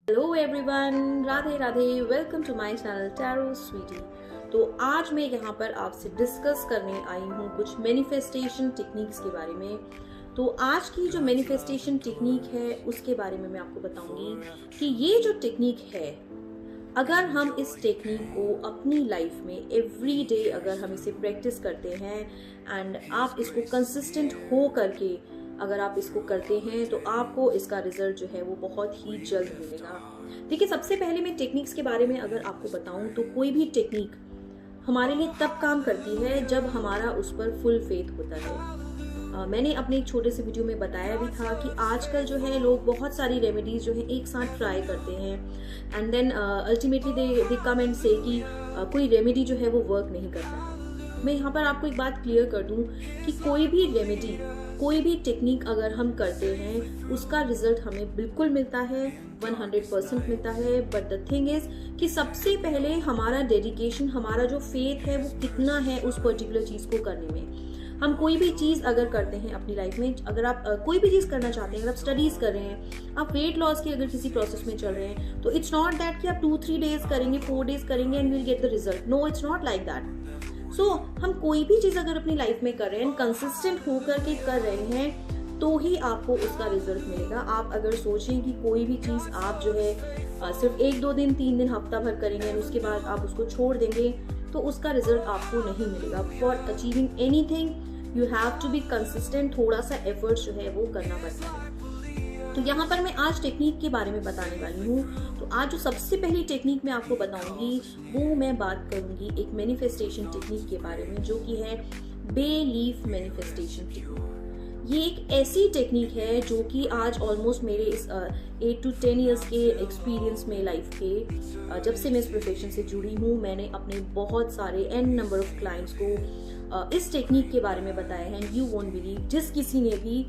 Hello everyone, Radhe Radhe. Welcome to my channel Tarot Sweety. तो आज मैं यहाँ पर आपसे डिस्कस करने आई हूँ कुछ मैनिफेस्टेशन टेक्निक्स के बारे में। तो आज की जो मैनिफेस्टेशन टेक्निक है उसके बारे में मैं आपको बताऊंगी कि ये जो टेक्निक है, अगर हम इस टेक्निक को अपनी लाइफ में एवरी डे अगर हम इसे प्रैक्टिस करते हैं एंड आप इसको कंसिस्टेंट हो करके अगर आप इसको करते हैं तो आपको इसका रिजल्ट जो है वो बहुत ही जल्द मिलेगा। देखिए, सबसे पहले मैं टेक्निक्स के बारे में अगर आपको बताऊं तो कोई भी टेक्निक हमारे लिए तब काम करती है जब हमारा उस पर फुल फेथ होता है। मैंने अपने एक छोटे से वीडियो में बताया भी था कि आजकल जो है लोग बहुत सारी रेमेडीज जो है एक साथ ट्राई करते हैं and then ultimately they come and say कि कोई रेमेडी जो है वो वर्क नहीं करता है। मैं यहाँ पर आपको एक बात क्लियर कर दूं कि कोई भी रेमेडी, कोई भी टेक्निक अगर हम करते हैं उसका रिजल्ट हमें बिल्कुल मिलता है, 100% मिलता है। बट द थिंग इज कि सबसे पहले हमारा डेडिकेशन, हमारा जो फेथ है वो कितना है उस पर्टिकुलर चीज को करने में। हम कोई भी चीज अगर करते हैं अपनी लाइफ में, अगर आप कोई भी चीज करना चाहते हैं, अगर आप स्टडीज कर रहे हैं, आप वेट लॉस की अगर किसी प्रोसेस में चल रहे हैं, तो इट्स नॉट दैट कि आप 2-3 डेज करेंगे, 4 डेज करेंगे and will get the result. No, it's not like that. So हम कोई भी चीज अगर अपनी लाइफ में कर रहे हैं, कंसिस्टेंट होकर के कर रहे हैं, तो ही आपको उसका रिजल्ट मिलेगा। आप अगर सोचें कि कोई भी चीज आप जो है सिर्फ 1-2 दिन, 3 दिन, हफ्ता भर करेंगे और उसके बाद आप उसको छोड़ देंगे, तो उसका रिजल्ट आपको नहीं मिलेगा। For achieving anything you have to be consistent. थोड़ा सा एफर्ट जो है वो करना पड़ता है। तो यहाँ पर मैं आज टेक्निक के बारे में बताने वाली हूँ। तो आज जो सबसे पहली टेक्निक मैं आपको बताऊंगी वो मैं बात करूंगी एक मैनिफेस्टेशन टेक्निक के बारे में, जो कि है बे लीफ मैनिफेस्टेशन टेक्निक। ये एक ऐसी टेक्निक है जो कि आज ऑलमोस्ट मेरे इस 8 to 10 ईयर्स के एक्सपीरियंस में लाइफ के, जब से मैं इस प्रोफेशन से जुड़ी हूँ, मैंने अपने बहुत सारे एन नंबर ऑफ क्लाइंट्स को इस टेक्निक के बारे में बताया है। यू वोंट बिलीव, जिस किसी ने भी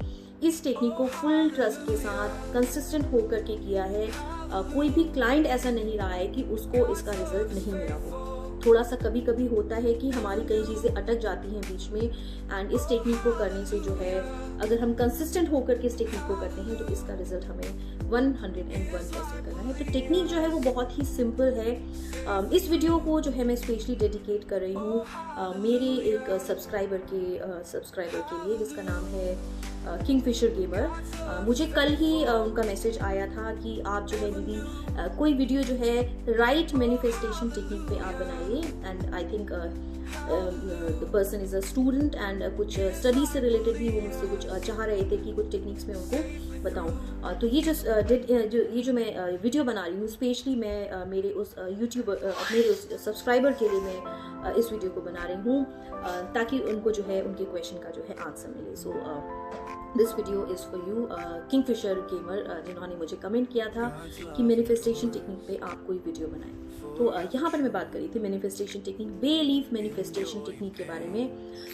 इस टेक्निक को फुल ट्रस्ट के साथ कंसिस्टेंट होकर के किया है, कोई भी क्लाइंट ऐसा नहीं रहा है कि उसको इसका रिजल्ट नहीं मिला हो। थोड़ा सा कभी कभी होता है कि हमारी कई चीज़ें अटक जाती हैं बीच में, एंड इस टेक्निक को करने से जो है, अगर हम कंसिस्टेंट होकर के इस टेक्निक को करते हैं तो इसका रिजल्ट हमें 101% करना है। तो टेक्निक जो है वो बहुत ही सिंपल है। इस वीडियो को जो है मैं स्पेशली डेडिकेट कर रही हूँ मेरे एक सब्सक्राइबर के लिए, जिसका नाम है किंगफिशर गेमर। मुझे कल ही उनका मैसेज आया था कि आप जो है दीदी कोई वीडियो जो है राइट मैनिफेस्टेशन टेक्निक पे आप बनाइए, and I think the person is a student and कुछ स्टडी से रिलेटेड भी वो मुझसे कुछ चाह रहे थे कि कुछ टेक्निक्स में उनको बताऊं। तो ये जो मैं वीडियो बना रही हूँ, स्पेशली मैं मेरे उस मेरे उस सब्सक्राइबर के लिए मैं इस वीडियो को बना रही हूँ ताकि उनको जो है उनके क्वेश्चन का जो है आंसर मिले। So this video is for you Kingfisher gamer, जिन्होंने मुझे कमेंट किया था कि मैनिफेस्टेशन टेक्निक पे आप कोई वीडियो बनाएं। तो यहाँ पर मैं बात करी थी manifestation technique, bay leaf manifestation technique के बारे में।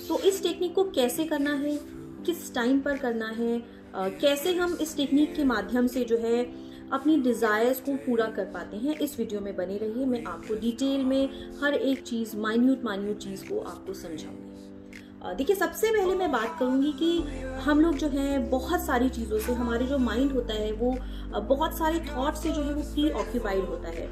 तो इस टेक्निक को कैसे करना है, किस टाइम पर करना है, कैसे हम इस टेक्निक के माध्यम से जो है अपनी डिजायर्स को पूरा कर पाते हैं, इस वीडियो में बने रहिए। मैं आपको डिटेल में हर एक चीज़, माइन्यूट चीज़ को आपको समझाऊंगी। देखिए, सबसे पहले मैं बात करूंगी कि हम लोग जो है बहुत सारी चीज़ों से, हमारे जो माइंड होता है वो बहुत सारे थॉट से जो है वो प्री ऑक्यूपाइड होता है।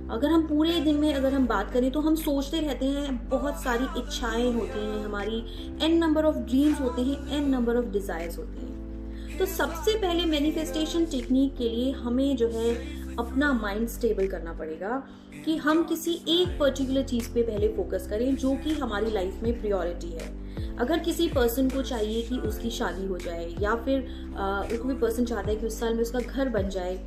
अगर हम पूरे दिन में अगर हम बात करें तो हम सोचते रहते हैं, बहुत सारी इच्छाएं होती हैं हमारी, एन नंबर ऑफ ड्रीम्स होते हैं, एन नंबर ऑफ डिजायर्स होते हैं। तो सबसे पहले मैनिफेस्टेशन टेक्निक के लिए हमें जो है अपना माइंड स्टेबल करना पड़ेगा कि हम किसी एक पर्टिकुलर चीज पे पहले फोकस करें जो कि हमारी लाइफ में प्रायोरिटी है। अगर किसी पर्सन को चाहिए कि उसकी शादी हो जाए, या फिर कोई पर्सन चाहता है कि उस साल में उसका घर बन जाए,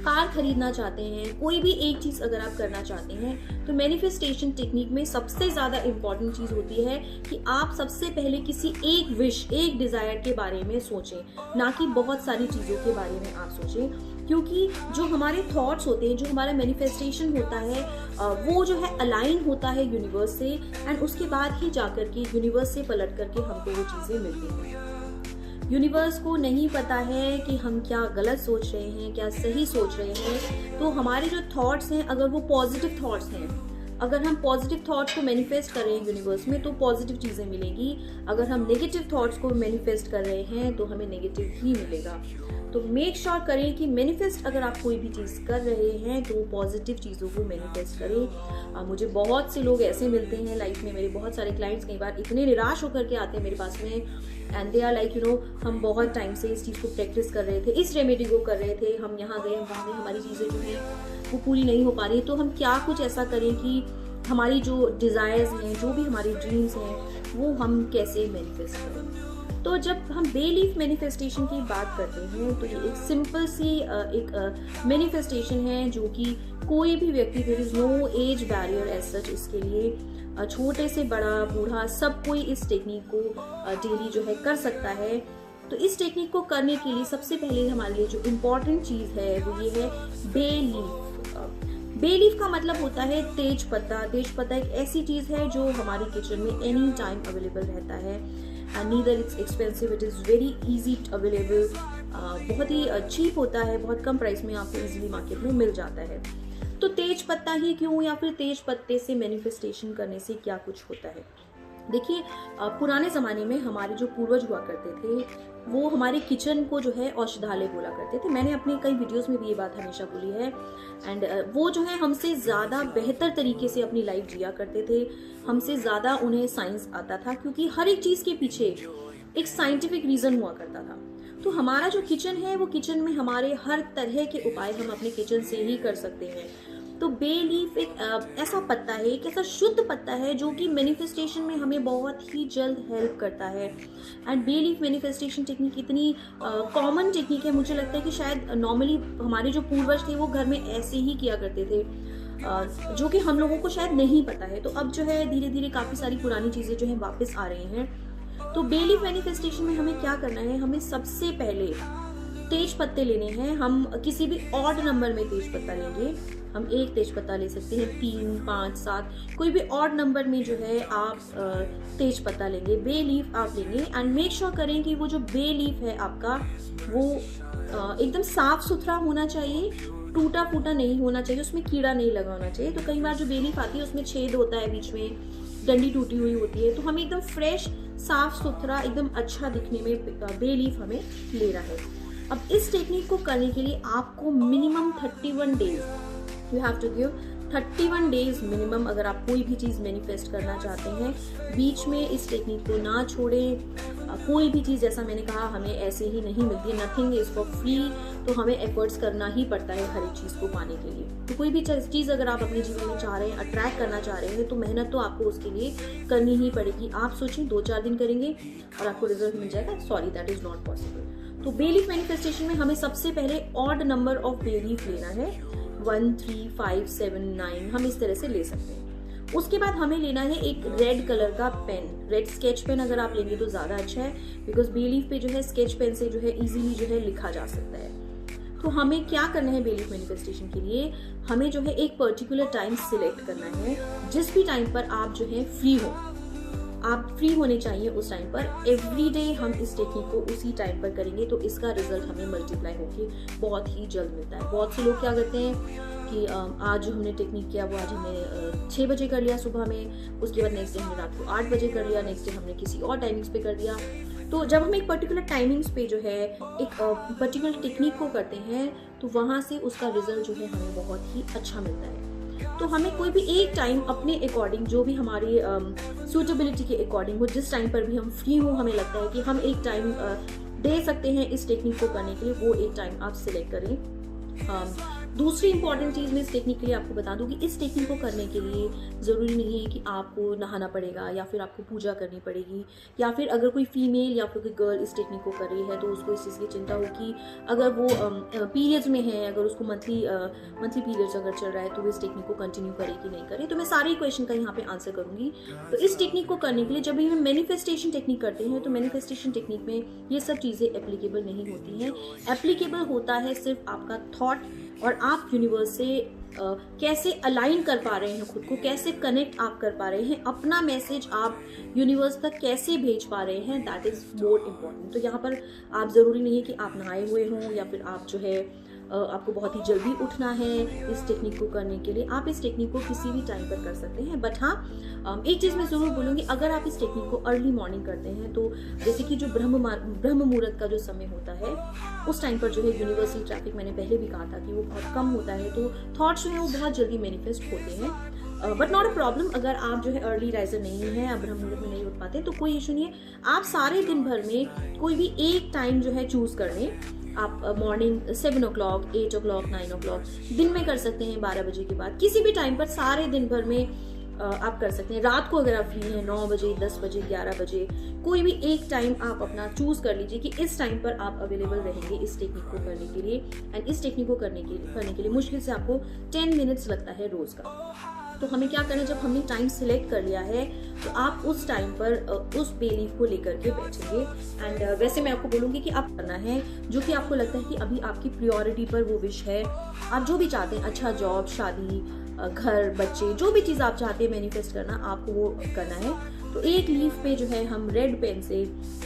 कार खरीदना चाहते हैं, कोई भी एक चीज अगर आप करना चाहते हैं, तो मैनिफेस्टेशन टेक्निक में सबसे ज्यादा इंपॉर्टेंट चीज होती है कि आप सबसे पहले किसी एक विश, एक डिजायर के बारे में सोचें, ना कि बहुत सारी चीजों के बारे में आप सोचें। क्योंकि जो हमारे थॉट्स होते हैं, जो हमारा मैनिफेस्टेशन होता है, वो जो है अलाइन होता है यूनिवर्स से, एंड उसके बाद ही जाकर के यूनिवर्स से पलट करके हमको वो चीजें मिलती हैं। यूनिवर्स को नहीं पता है कि हम क्या गलत सोच रहे हैं, क्या सही सोच रहे हैं। तो हमारे जो थॉट्स हैं, अगर वो पॉजिटिव थॉट्स हैं अगर हम पॉजिटिव थॉट्स को मैनिफेस्ट कर रहे हैं यूनिवर्स में तो पॉजिटिव चीज़ें मिलेंगी, अगर हम नेगेटिव थॉट्स को मैनिफेस्ट कर रहे हैं तो हमें नेगेटिव ही मिलेगा। तो मेक श्योर करें कि मैनिफेस्ट अगर आप कोई भी चीज़ कर रहे हैं तो पॉजिटिव चीज़ों को मैनिफेस्ट करें। मुझे बहुत से लोग ऐसे मिलते हैं लाइफ में, मेरे बहुत सारे क्लाइंट्स कई बार इतने निराश होकर के आते हैं मेरे पास में, एंड दे आर लाइक हम बहुत टाइम से इस चीज़ को प्रैक्टिस कर रहे थे, इस रेमेडी को कर रहे थे, हम यहाँ गए वहाँ गए, हमारी चीज़ें जो हैं वो पूरी नहीं हो पा रही। तो हम क्या कुछ ऐसा करें कि हमारी जो डिज़ायर्स हैं, जो भी हमारी ड्रीम्स हैं, वो हम कैसे मैनिफेस्ट करें। तो जब हम बे लीफ मैनिफेस्टेशन की बात करते हैं तो ये एक सिंपल सी एक मैनिफेस्टेशन है जो कि कोई भी व्यक्ति, there is no age barrier as such इसके लिए, छोटे से बड़ा बूढ़ा सब कोई इस टेक्निक को डेली जो है कर सकता है। तो इस टेक्निक को करने के लिए सबसे पहले हमारे लिए जो इम्पोर्टेंट चीज़ है वो ये है बे लीफ। बे लीफ का मतलब होता है तेज पत्ता। तेज पत्ता एक ऐसी चीज़ है जो हमारे किचन में एनी टाइम अवेलेबल रहता है, and neither it's expensive, it is very easy available, बहुत ही चीप होता है, बहुत कम प्राइस में आपको इजीली मार्केट में मिल जाता है। तो तेज पत्ता ही क्यों, या फिर तेज पत्ते से मैनिफेस्टेशन करने से क्या कुछ होता है। देखिए पुराने ज़माने में हमारे जो पूर्वज हुआ करते थे वो हमारे किचन को जो है औषधालय बोला करते थे। मैंने अपने कई वीडियोस में भी ये बात हमेशा बोली है, एंड वो जो है हमसे ज़्यादा बेहतर तरीके से अपनी लाइफ जिया करते थे, हमसे ज़्यादा उन्हें साइंस आता था, क्योंकि हर एक चीज़ के पीछे एक साइंटिफिक रीज़न हुआ करता था। तो हमारा जो किचन है वो किचन में हमारे हर तरह के उपाय हम अपने किचन से ही कर सकते हैं। तो बे लीफ एक ऐसा पत्ता है, एक ऐसा शुद्ध पत्ता है जो कि मैनिफेस्टेशन में हमें बहुत ही जल्द हेल्प करता है। And bay leaf manifestation technique इतनी कॉमन टेक्निक है, मुझे लगता है कि शायद नॉर्मली हमारे जो पूर्वज थे वो घर में ऐसे ही किया करते थे, जो कि हम लोगों को शायद नहीं पता है। तो अब जो है धीरे धीरे काफ़ी सारी पुरानी चीज़ें जो है वापस आ रही हैं। तो बे लीफ मैनिफेस्टेशन में हमें क्या करना है, हमें सबसे पहले तेज पत्ते लेने हैं। हम किसी भी ऑड नंबर में तेज पत्ता लेंगे, हम 1 तेज पत्ता ले सकते हैं, 3, 5, 7, कोई भी ऑड नंबर में जो है आप तेज पत्ता लेंगे, बे लीफ आप लेंगे। एंड मेक श्योर करें कि वो जो बे लीफ है आपका वो एकदम साफ सुथरा होना चाहिए, टूटा फूटा नहीं होना चाहिए, उसमें कीड़ा नहीं लगा होना चाहिए। तो कई बार जो बे लीफ आती है उसमें छेद होता है, बीच में डंडी टूटी हुई होती है। तो हमें एकदम फ्रेश, साफ सुथरा, एकदम अच्छा दिखने में बे लीफ हमें लेना है। अब इस टेक्निक को करने के लिए आपको minimum 31 days, you have to give 31 days minimum, अगर आप कोई भी चीज़ मैनिफेस्ट करना चाहते हैं। बीच में इस टेक्निक को ना छोड़ें। कोई भी चीज़, जैसा मैंने कहा, हमें ऐसे ही नहीं मिलती है, नथिंग इज फॉर फ्री। तो हमें एफर्ट्स करना ही पड़ता है हर एक चीज़ को पाने के लिए। तो कोई भी चीज़ अगर आप अपने जीवन में चाह रहे हैं, अट्रैक्ट करना चाह रहे हैं, तो मेहनत तो आपको उसके लिए करनी ही पड़ेगी। आप सोचें 2-4 दिन करेंगे और आपको रिजल्ट मिल जाएगा, sorry that is not possible. तो बे लीफ मैनिफेस्टेशन में हमें सबसे पहले odd number of bay leaf लेना है, 1, 3, 5, 7, 9, हम इस तरह से ले सकते हैं। उसके बाद हमें लेना है एक रेड कलर का पेन, रेड स्केच पेन अगर आप लेंगे तो ज़्यादा अच्छा है, बिकॉज बे लीफ पे जो है स्केच पेन से जो है इजीली जो है लिखा जा सकता है। तो हमें क्या करना है बे लीफ मैनिफेस्टेशन के लिए, हमें जो है एक पर्टिकुलर टाइम सिलेक्ट करना है, जिस भी टाइम पर आप जो है फ्री हो, आप फ्री होने चाहिए उस टाइम पर। एवरी डे हम इस टेक्निक को उसी टाइम पर करेंगे तो इसका रिजल्ट हमें मल्टीप्लाई होके बहुत ही जल्द मिलता है। बहुत से लोग क्या करते हैं कि आज जो हमने टेक्निक किया वो आज हमने 6 बजे कर लिया सुबह में, उसके बाद नेक्स्ट डे हमने रात को 8 बजे कर लिया, नेक्स्ट डे हमने किसी और टाइमिंग्स पे कर दिया। तो जब हम एक पर्टिकुलर टाइमिंग्स पे जो है एक पर्टिकुलर टेक्निक को करते हैं तो वहाँ से उसका रिजल्ट जो है हमें बहुत ही अच्छा मिलता है। तो हमें कोई भी एक टाइम अपने अकॉर्डिंग, जो भी हमारी सूटेबिलिटी के अकॉर्डिंग हो, जिस टाइम पर भी हम फ्री हो, हमें लगता है कि हम एक टाइम दे सकते हैं इस टेक्निक को करने के लिए, वो एक टाइम आप सिलेक्ट करें। दूसरी इंपॉर्टेंट चीज़ मैं इस टेक्निक के लिए आपको बता दूं कि इस टेक्निक को करने के लिए ज़रूरी नहीं है कि आपको नहाना पड़ेगा या फिर आपको पूजा करनी पड़ेगी, या फिर अगर कोई फीमेल या फिर कोई गर्ल इस टेक्निक को कर रही है तो उसको इस चीज़ की चिंता हो कि अगर वो पीरियड्स में है, अगर उसको मंथली पीरियड्स अगर चल रहा है तो वो इस टेक्निक को कंटिन्यू करे कि नहीं करे। तो मैं सारे क्वेश्चन का यहाँ पे आंसर करूँगी। तो इस टेक्निक को करने के लिए जब भी हम मैनिफेस्टेशन टेक्निक करते हैं तो मैनिफेस्टेशन टेक्निक में ये सब चीज़ें एप्लीकेबल नहीं होती हैं। एप्लीकेबल होता है सिर्फ आपका थॉट और आप यूनिवर्स से कैसे अलाइन कर पा रहे हैं खुद को, कैसे कनेक्ट आप कर पा रहे हैं, अपना मैसेज आप यूनिवर्स तक कैसे भेज पा रहे हैं, दैट इज़ मोर इम्पॉर्टेंट। तो यहाँ पर आप ज़रूरी नहीं है कि आप नहाए हुए हों या फिर आप जो है आपको बहुत ही जल्दी उठना है इस टेक्निक को करने के लिए, आप इस टेक्निक को किसी भी टाइम पर कर सकते हैं। बट हाँ, एक चीज़ मैं ज़रूर बोलूँगी, अगर आप इस टेक्निक को अर्ली मॉर्निंग करते हैं तो जैसे कि जो ब्रह्म मुहूर्त का जो समय होता है उस टाइम पर जो है यूनिवर्सल ट्रैफिक, मैंने पहले भी कहा था कि वो बहुत कम होता है, तो थॉट्स जो है वो बहुत जल्दी मैनिफेस्ट होते हैं। बट नॉट अ प्रॉब्लम, अगर आप जो है अर्ली राइजर नहीं है, आप ब्रह्म मुहूर्त में नहीं उठ पाते तो कोई इशू नहीं है। आप सारे दिन भर में कोई भी एक टाइम जो है चूज कर लें। आप मॉर्निंग 7 o'clock, 8 o'clock, 9 o'clock दिन में कर सकते हैं, 12 बजे के बाद किसी भी टाइम पर सारे दिन भर में आप कर सकते हैं। रात को अगर आप फ्री हैं 9 बजे, 10 बजे, 11 बजे, कोई भी एक टाइम आप अपना चूज कर लीजिए कि इस टाइम पर आप अवेलेबल रहेंगे इस टेक्निक को करने के लिए। एंड इस टेक्निक को करने के लिए मुश्किल से आपको 10 मिनट्स लगता है रोज का। तो हमें क्या करना है, जब हमने टाइम सिलेक्ट कर लिया है तो आप उस टाइम पर उस बे लीफ को लेकर के बैठेंगे। एंड वैसे मैं आपको बोलूँगी कि आप करना है जो कि आपको लगता है कि अभी आपकी प्रायोरिटी पर वो विश है। आप जो भी चाहते हैं, अच्छा जॉब, शादी, घर, बच्चे, जो भी चीज़ आप चाहते हैं मैनिफेस्ट करना, आपको वो करना है। तो एक लीफ पे जो है हम रेड पेन से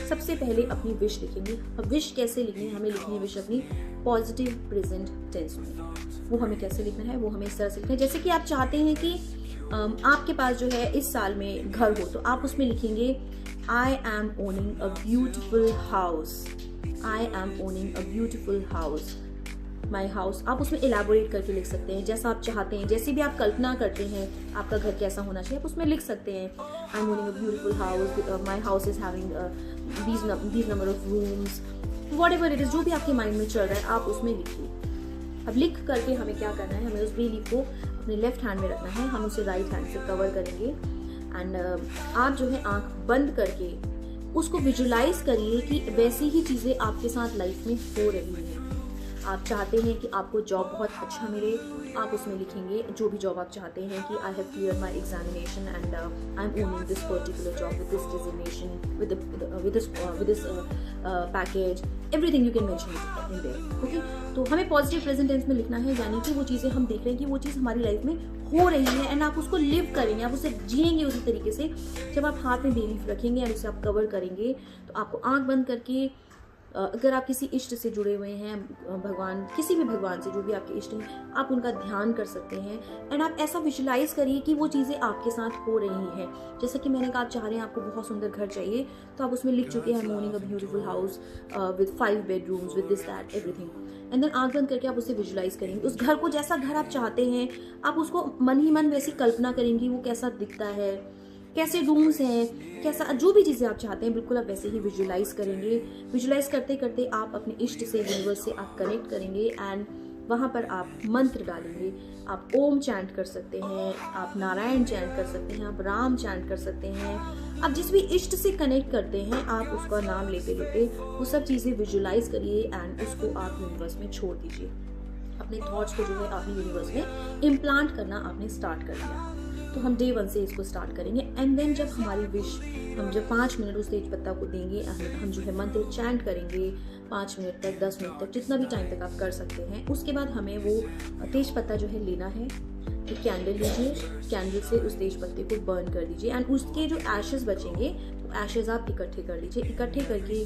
सबसे पहले अपनी विश लिखेंगे। अब विश कैसे लिखनी है, हमें लिखनी है विश अपनी पॉजिटिव प्रेजेंट टेंस में। वो हमें कैसे लिखना है, वो हमें इस तरह से लिखना है जैसे कि आप चाहते हैं कि आपके पास जो है इस साल में घर हो, तो आप उसमें लिखेंगे I am owning a beautiful house, I am owning a beautiful house, my house. आप उसमें इलेबोरेट करके लिख सकते हैं जैसा आप चाहते हैं, जैसे भी आप कल्पना करते हैं आपका घर कैसा होना चाहिए, आप उसमें लिख सकते हैं I am owning a beautiful house, my house is having these number of rooms, whatever it is, जो भी आपके माइंड में चल रहा है आप उसमें लिखिए। अब लिख करके हमें क्या करना है, हमें उस बे लीफ को अपने लेफ्ट हैंड में रखना है, हम उसे राइट हैंड से कवर करेंगे। एंड आप जो है आंख बंद करके उसको विजुलाइज करिए कि वैसी ही चीज़ें आपके साथ लाइफ में हो रही हैं। आप चाहते हैं कि आपको जॉब बहुत अच्छा मिले, आप उसमें लिखेंगे जो भी जॉब आप चाहते हैं कि I have clear my examination and I am owning this particular job with this designation, with this package, everything you can mention in their. Okay, तो हमें पॉजिटिव प्रेजेंट टेंस में लिखना है, यानी कि वो चीज़ें हम देख रहे हैं कि वो चीज़ हमारी लाइफ में हो रही है एंड आप उसको लिव करेंगे, आप उसे जिएंगे उसी तरीके से। जब आप हाथ में बे लीफ रखेंगे एंड उसे आप कवर करेंगे तो आपको आंख बंद करके, अगर आप किसी इष्ट से जुड़े हुए हैं, भगवान, किसी भी भगवान से जो भी आपके इष्ट हैं, आप उनका ध्यान कर सकते हैं। एंड आप ऐसा विजुलाइज करिए कि वो चीज़ें आपके साथ हो रही हैं। जैसा कि मैंने कहा, आप चाह रहे हैं आपको बहुत सुंदर घर चाहिए, तो आप उसमें लिख चुके हैं owning a beautiful house with 5 bedrooms with this that everything. And then आंख बंद करके आप उसे विजुलाइज करेंगे, उस घर को, जैसा घर आप चाहते हैं आप उसको मन ही मन वैसी कल्पना करेंगी, वो कैसा दिखता है, कैसे रूम्स हैं, कैसा, जो भी चीज़ें आप चाहते हैं बिल्कुल आप वैसे ही विजुलाइज करेंगे। विजुलाइज करते करते आप अपने इष्ट से, यूनिवर्स से आप कनेक्ट करेंगे एंड वहाँ पर आप मंत्र डालेंगे। आप ओम चैंट कर सकते हैं, आप नारायण चैंट कर सकते हैं, आप राम चैंट कर सकते हैं। आप जिस भी इष्ट से कनेक्ट करते हैं आप उसका नाम लेते लेते वो सब चीज़ें विजुलाइज करिए एंड उसको आप यूनिवर्स में छोड़ दीजिए। अपने थॉट्स को जो है आपने यूनिवर्स में इम्प्लांट करना आपने स्टार्ट कर दिया। तो हम डे 1 से इसको स्टार्ट करेंगे। एंड देन जब हमारी विश, हम जब 5 मिनट उस तेज पत्ता को देंगे, हम जो है मंत्र चैंट करेंगे 5 मिनट तक, 10 मिनट तक, जितना भी टाइम तक आप कर सकते हैं। उसके बाद हमें वो तेज पत्ता जो है लेना है, एक कैंडल लीजिए, कैंडल से उस तेज पत्ते को बर्न कर दीजिए एंड उसके जो एशेस बचेंगे एशेज आप इकट्ठे कर लीजिए। इकट्ठे करके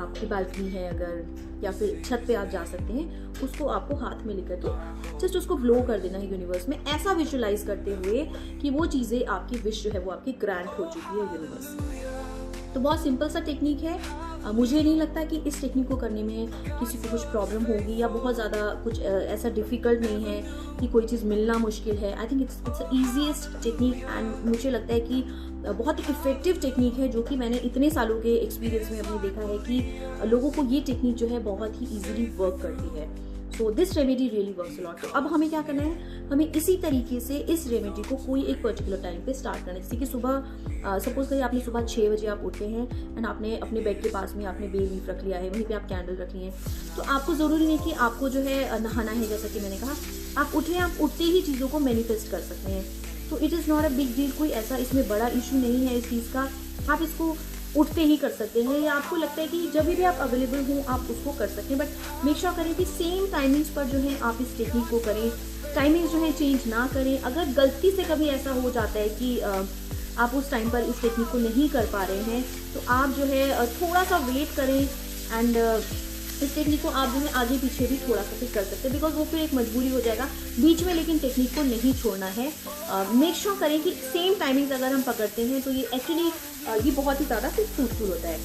आपकी बालकनी है अगर, या फिर छत पे आप जा सकते हैं, उसको आपको हाथ में लेकर के जस्ट उसको ब्लो कर देना है यूनिवर्स में, ऐसा विजुलाइज करते हुए कि वो चीज़ें, आपकी विश जो है वो आपकी ग्रांट हो चुकी है यूनिवर्स। तो बहुत सिंपल सा टेक्निक है। मुझे नहीं लगता कि इस टेक्निक को करने में किसी को कुछ प्रॉब्लम होगी या बहुत ज़्यादा कुछ ऐसा डिफ़िकल्ट नहीं है कि कोई चीज़ मिलना मुश्किल है। I think it's the easiest technique and मुझे लगता है कि बहुत ही इफेक्टिव टेक्निक है, जो कि मैंने इतने सालों के एक्सपीरियंस में अपने देखा है कि लोगों को ये टेक्निक जो है बहुत ही ईजिली वर्क करती है। So this remedy really works a lot. तो अब हमें क्या करना है, हमें इसी तरीके से इस रेमेडी को कोई एक पर्टिकुलर टाइम पे स्टार्ट करना है। जैसे कि सुबह सपोज करिए आपने सुबह 6 बजे आप उठे हैं एंड आपने अपने बेड के पास में आपने बे लीफ रख लिया है, वहीं पे आप कैंडल रख लिए हैं। तो आपको ज़रूरी नहीं कि आपको जो है नहाना है, जैसा कि मैंने कहा आप उठे, आप उठते ही चीज़ों को मैनिफेस्ट कर सकते हैं। तो it is not a big deal, कोई ऐसा इसमें बड़ा इशू नहीं है इस चीज़ का। आप इसको उठते ही कर सकते हैं, या आपको लगता है कि जब भी आप अवेलेबल हों आप उसको कर सकते हैं, बट मेक श्योर करें कि सेम टाइमिंग्स पर जो है आप इस टेक्निक को करें। टाइमिंग्स जो है चेंज ना करें। अगर गलती से कभी ऐसा हो जाता है कि आप उस टाइम पर इस टेक्निक को नहीं कर पा रहे हैं, तो आप जो है थोड़ा सा वेट करें एंड इस टेक्निक को आप जो है आगे पीछे भी थोड़ा सा फिर कर सकते हैं, बिकॉज वो फिर एक मजबूरी हो जाएगा बीच में, लेकिन टेक्निक को नहीं छोड़ना है। मेक श्योर करें कि सेम टाइमिंग्स अगर हम पकड़ते हैं तो ये एक्चुअली ये बहुत ही ज़्यादा फिर फ्रूटफुल होता है।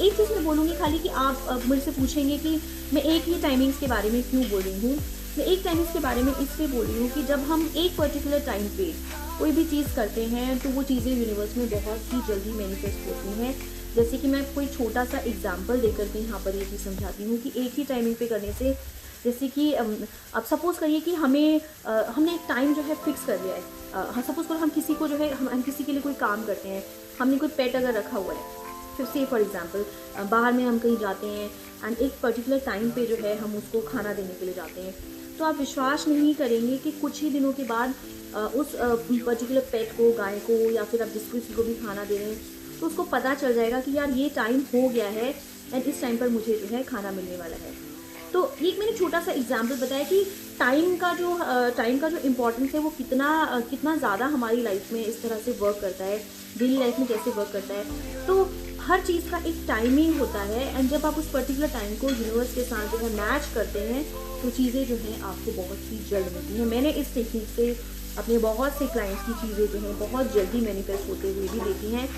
एक चीज़ मैं बोलूँगी खाली कि आप मुझे से पूछेंगे कि मैं एक ही टाइमिंग्स के बारे में क्यों बोल रही हूँ। मैं एक टाइमिंग्स के बारे में इसलिए बोल रही हूँ कि जब हम एक पर्टिकुलर टाइम पे कोई भी चीज़ करते हैं तो वो चीज़ें यूनिवर्स में बहुत ही जल्दी मैनिफेस्ट होती हैं। जैसे कि मैं कोई छोटा सा एग्जाम्पल देकर के यहाँ पर ये चीज़ समझाती हूँ कि एक ही टाइमिंग पे करने से, जैसे कि अब सपोज़ करिए कि हमने एक टाइम जो है फिक्स कर लिया है। सपोज़ करो हम किसी को जो है हम किसी के लिए कोई काम करते हैं, हमने कोई पेट अगर रखा हुआ है, फिर से फॉर एग्जांपल बाहर में हम कहीं जाते हैं एंड एक पर्टिकुलर टाइम पे जो है हम उसको खाना देने के लिए जाते हैं, तो आप विश्वास नहीं करेंगे कि कुछ ही दिनों के बाद उस पर्टिकुलर पेट को, गाय को, या फिर आप जिसको किसी को भी खाना दे रहे हैं, तो उसको पता चल जाएगा कि यार ये टाइम हो गया है एंड इस टाइम पर मुझे जो है खाना मिलने वाला है। तो एक मैंने छोटा सा एग्जाम्पल बताया कि टाइम का जो इम्पोर्टेंस है वो कितना ज़्यादा हमारी लाइफ में इस तरह से वर्क करता है, डेली लाइफ में कैसे वर्क करता है। तो हर चीज़ का एक टाइमिंग होता है एंड जब आप उस पर्टिकुलर टाइम को यूनिवर्स के साथ जो है मैच करते हैं तो चीज़ें जो हैं आपको बहुत ही जल्द मिलती हैं। मैंने इस टेक्निक से अपने बहुत से क्लाइंट्स की चीज़ें जो हैं बहुत जल्दी मैनिफेस्ट होते हुए भी देखी हैं।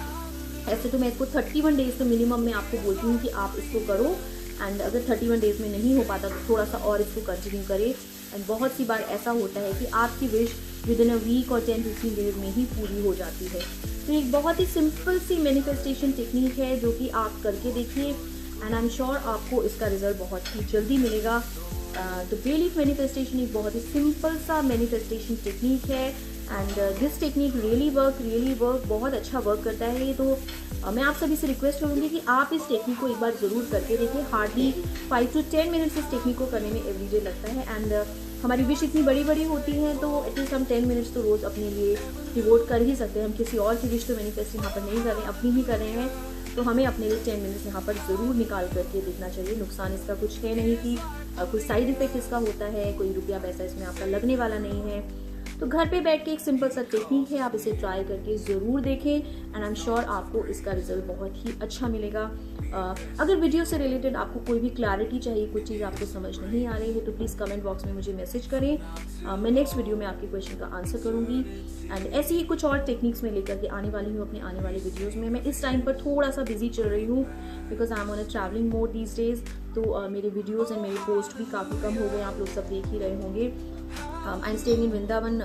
ऐसे तो मैं इसको 31 डेज़ तो मिनिमम मैं आपको बोलती हूँ कि आप इसको करो, एंड अगर 31 डेज़ में नहीं हो पाता तो थोड़ा सा और इसको कंटिन्यू करें। एंड बहुत सी बार ऐसा होता है कि आपकी wish within a week और 10-15 डेज में ही पूरी हो जाती है। तो एक बहुत ही सिंपल सी मैनिफेस्टेशन टेक्निक है जो कि आप करके देखिए एंड आई एम श्योर आपको इसका रिजल्ट बहुत ही जल्दी मिलेगा। तो बेलीफ मैनिफेस्टेशन एक बहुत ही सिंपल सा मैनिफेस्टेशन टेक्निक है and this technique really work बहुत अच्छा वर्क करता है। तो मैं आप सभी से रिक्वेस्ट करूँगी कि आप इस टेक्निक को एक बार ज़रूर करके देखिए। हार्डली 5 to 10 मिनट्स इस टेक्निक को करने में एवरीडे लगता है एंड हमारी विश इतनी बड़ी होती हैं तो एटलीस्ट हम 10 मिनट्स तो रोज़ अपने लिए डिवोट कर ही सकते हैं। हम किसी और की विश तो मैनिफेस्ट यहाँ पर नहीं कर रहे हैं, अपनी ही कर रहे हैं, तो हमें अपने लिए 10 मिनट्स यहाँ पर ज़रूर निकाल करके देखना चाहिए। नुकसान इसका कुछ है नहीं कि कोई साइड इफेक्ट इसका होता है, कोई रुपया पैसा इसमें आपका लगने वाला नहीं है। तो घर पे बैठ के एक सिंपल सा टेक्निक है, आप इसे ट्राई करके ज़रूर देखें एंड आई एम श्योर आपको इसका रिजल्ट बहुत ही अच्छा मिलेगा। अगर वीडियो से रिलेटेड आपको कोई भी क्लैरिटी चाहिए, कुछ चीज़ आपको समझ नहीं आ रही है, तो प्लीज़ कमेंट बॉक्स में मुझे मैसेज करें। मैं नेक्स्ट वीडियो में आपके क्वेश्चन का आंसर करूँगी एंड ऐसी ही कुछ और टेक्निक्स में लेकर के आने वाली हूँ अपने आने वाले वीडियोज़ में। मैं इस टाइम पर थोड़ा सा बिजी चल रही हूँ because I am on a travelling mode these days. तो मेरे वीडियोज़ एंड मेरे पोस्ट भी काफ़ी कम हो गए, आप लोग सब देख ही रहे होंगे। I am staying in Vrindavan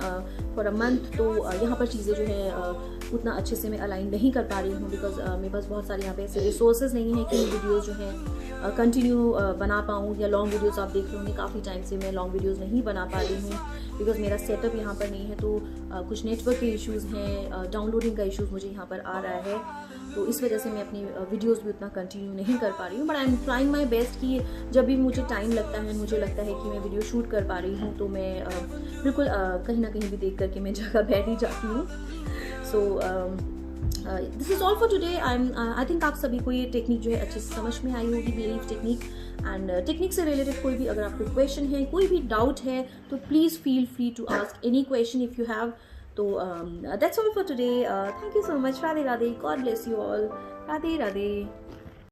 for a month, तो यहाँ पर चीज़ें जो है उतना अच्छे से मैं अलाइन नहीं कर पा रही हूँ बिकॉज मेरे पास बहुत सारे यहाँ पे ऐसे रिसोर्सेज नहीं है कि मैं वीडियोज़ जो है कंटिन्यू बना पाऊँ। या लॉन्ग वीडियोस आप देख रहे होंगे, काफ़ी टाइम से मैं लॉन्ग वीडियोस नहीं बना पा रही हूँ बिकॉज मेरा सेटअप यहाँ पर नहीं है। तो कुछ नेटवर्क के इश्यूज़ हैं, डाउनलोडिंग का इश्यूज़ मुझे यहाँ पर आ रहा है, तो इस वजह से मैं अपनी वीडियोस भी उतना कंटिन्यू नहीं कर पा रही हूँ। But I am trying my best कि जब भी मुझे टाइम लगता है, मुझे लगता है कि मैं वीडियो शूट कर पा रही हूँ, तो मैं बिल्कुल कहीं ना कहीं भी देख करके मैं जगह बैठ ही जाती हूँ। So this is all for today. I think आप सभी को ये टेक्निक जो है अच्छे से समझ में आई होगी, बिलीफ टेक्निक। एंड टेक्निक से रिलेटेड कोई भी अगर आपको क्वेश्चन है, कोई भी डाउट है, तो please feel free to ask any question if you have. तो that's all for today. Thank you so much. Radhe Radhe. God bless you all. Radhe Radhe.